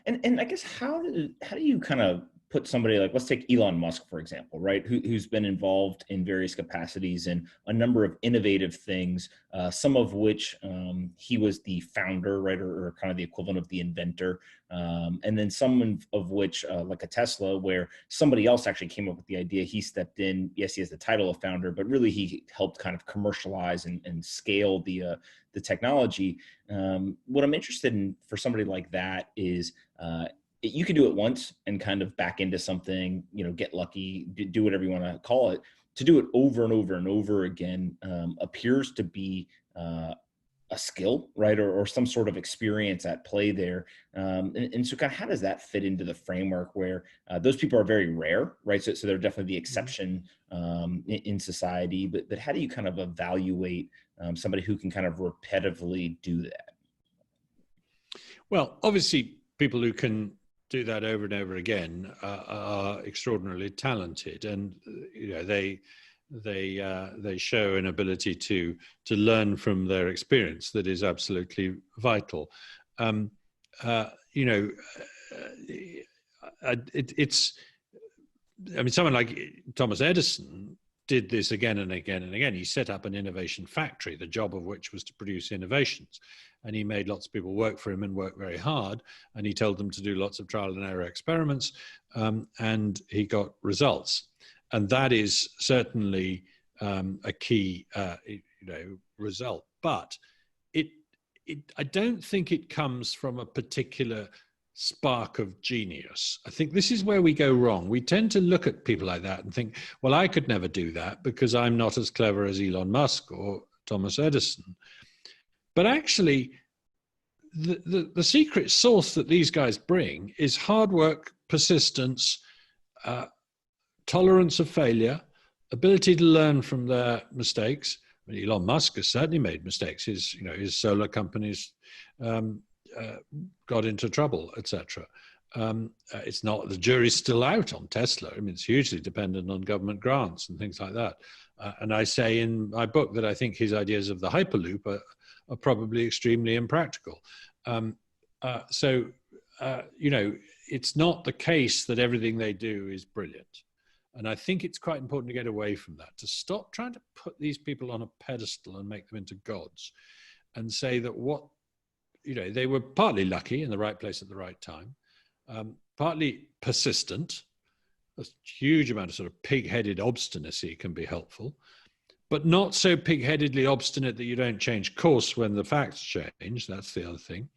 And I guess how do you kind of put somebody like, let's take Elon Musk, for example, right? Who's been involved in various capacities in a number of innovative things, some of which he was the founder, right? Or kind of the equivalent of the inventor. And then some of which, like a Tesla, where somebody else actually came up with the idea. He stepped in. Yes, he has the title of founder, but really he helped kind of commercialize and scale the technology. What I'm interested in for somebody like that is you can do it once and kind of back into something, get lucky, do whatever you want to call it. To do it over and over and over again appears to be a skill, right? Or some sort of experience at play there. And so kind of how does that fit into the framework where those people are very rare, right? So they're definitely the exception in society, but how do you kind of evaluate somebody who can kind of repetitively do that? Well, obviously people who can do that over and over again are extraordinarily talented, and they show an ability to learn from their experience that is absolutely vital. Someone like Thomas Edison did this again and again and again. He set up an innovation factory, the job of which was to produce innovations. And he made lots of people work for him and work very hard. And he told them to do lots of trial and error experiments. And he got results. And that is certainly a key, result. But I don't think it comes from a particular spark of genius. I think this is where we go wrong. We tend to look at people like that and think, well, I could never do that because I'm not as clever as Elon Musk or Thomas Edison. But actually, the secret sauce that these guys bring is hard work, persistence, tolerance of failure, ability to learn from their mistakes. I mean, Elon Musk has certainly made mistakes. His solar companies got into trouble, etc. It's not, the jury's still out on Tesla. I mean, it's hugely dependent on government grants and things like that. And I say in my book that I think his ideas of the Hyperloop are probably extremely impractical. It's not the case that everything they do is brilliant. And I think it's quite important to get away from that, to stop trying to put these people on a pedestal and make them into gods, and say that they were partly lucky in the right place at the right time, partly persistent. A huge amount of sort of pig-headed obstinacy can be helpful, but not so pig-headedly obstinate that you don't change course when the facts change. That's the other thing.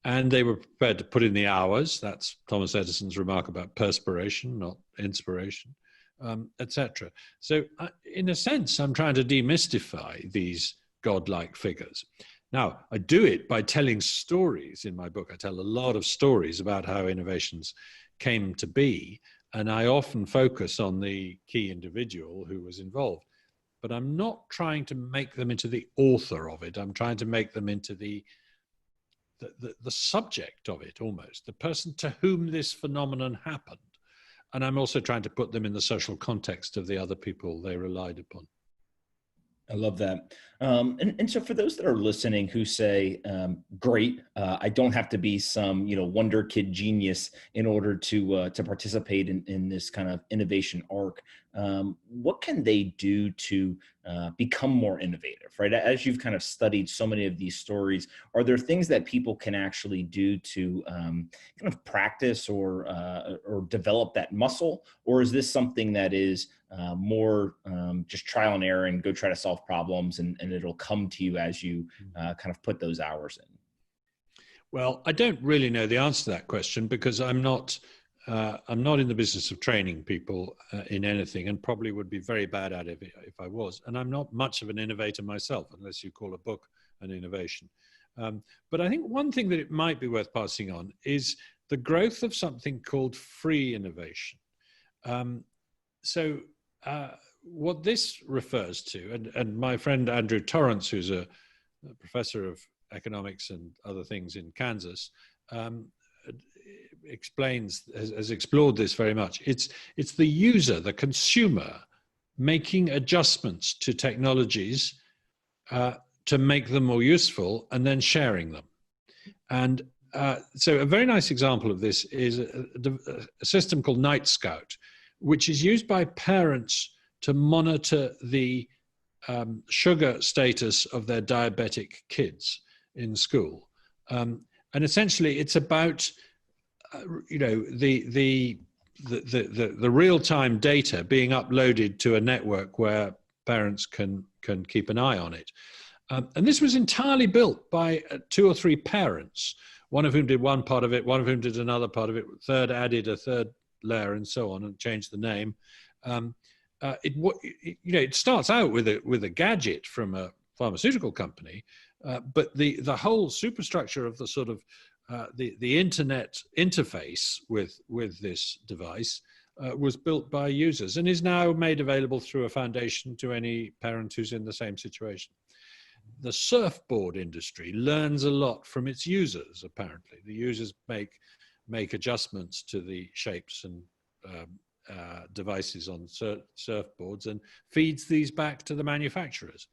And they were prepared to put in the hours. That's Thomas Edison's remark about perspiration, not inspiration, etc. So in a sense, I'm trying to demystify these godlike figures. Now, I do it by telling stories in my book. I tell a lot of stories about how innovations came to be, and I often focus on the key individual who was involved. But I'm not trying to make them into the author of it. I'm trying to make them into the subject of it, almost, the person to whom this phenomenon happened. And I'm also trying to put them in the social context of the other people they relied upon. I love that. And so for those that are listening who say, great, I don't have to be some, wonder kid genius in order to participate in this kind of innovation arc. What can they do to become more innovative, right? As you've kind of studied so many of these stories, are there things that people can actually do to kind of practice or develop that muscle? Or is this something that is more just trial and error and go try to solve problems and it'll come to you as you kind of put those hours in? Well, I don't really know the answer to that question because I'm not in the business of training people in anything, and probably would be very bad at it if I was. And I'm not much of an innovator myself, unless you call a book an innovation. But I think one thing that it might be worth passing on is the growth of something called free innovation. What this refers to, and my friend Andrew Torrance, who's a professor of economics and other things in Kansas, has explored this very much. It's the user, the consumer, making adjustments to technologies to make them more useful and then sharing them. And So a very nice example of this is a system called Night Scout, which is used by parents to monitor the sugar status of their diabetic kids in school. And essentially it's about, the real-time data being uploaded to a network where parents can keep an eye on it. And this was entirely built by 2 or 3 parents, one of whom did one part of it, one of whom did another part of it, third added a third layer and so on and changed the name. It starts out with a gadget from a pharmaceutical company, but the whole superstructure of the sort of the internet interface with this device was built by users and is now made available through a foundation to any parent who's in the same situation. The surfboard industry learns a lot from its users, apparently. The users make adjustments to the shapes and devices on surfboards and feeds these back to the manufacturers.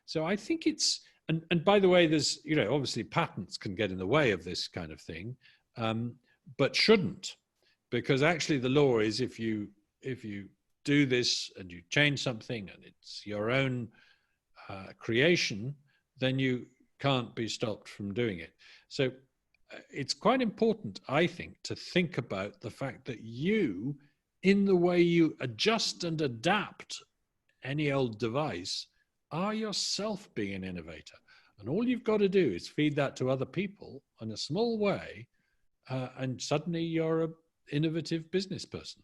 So I think it's, and by the way, there's, obviously patents can get in the way of this kind of thing, but shouldn't, because actually the law is if you do this and you change something and it's your own creation, then you can't be stopped from doing it. So it's quite important, I think, to think about the fact that you, in the way you adjust and adapt any old device, are yourself being an innovator. And all you've got to do is feed that to other people in a small way, and suddenly you're an innovative business person.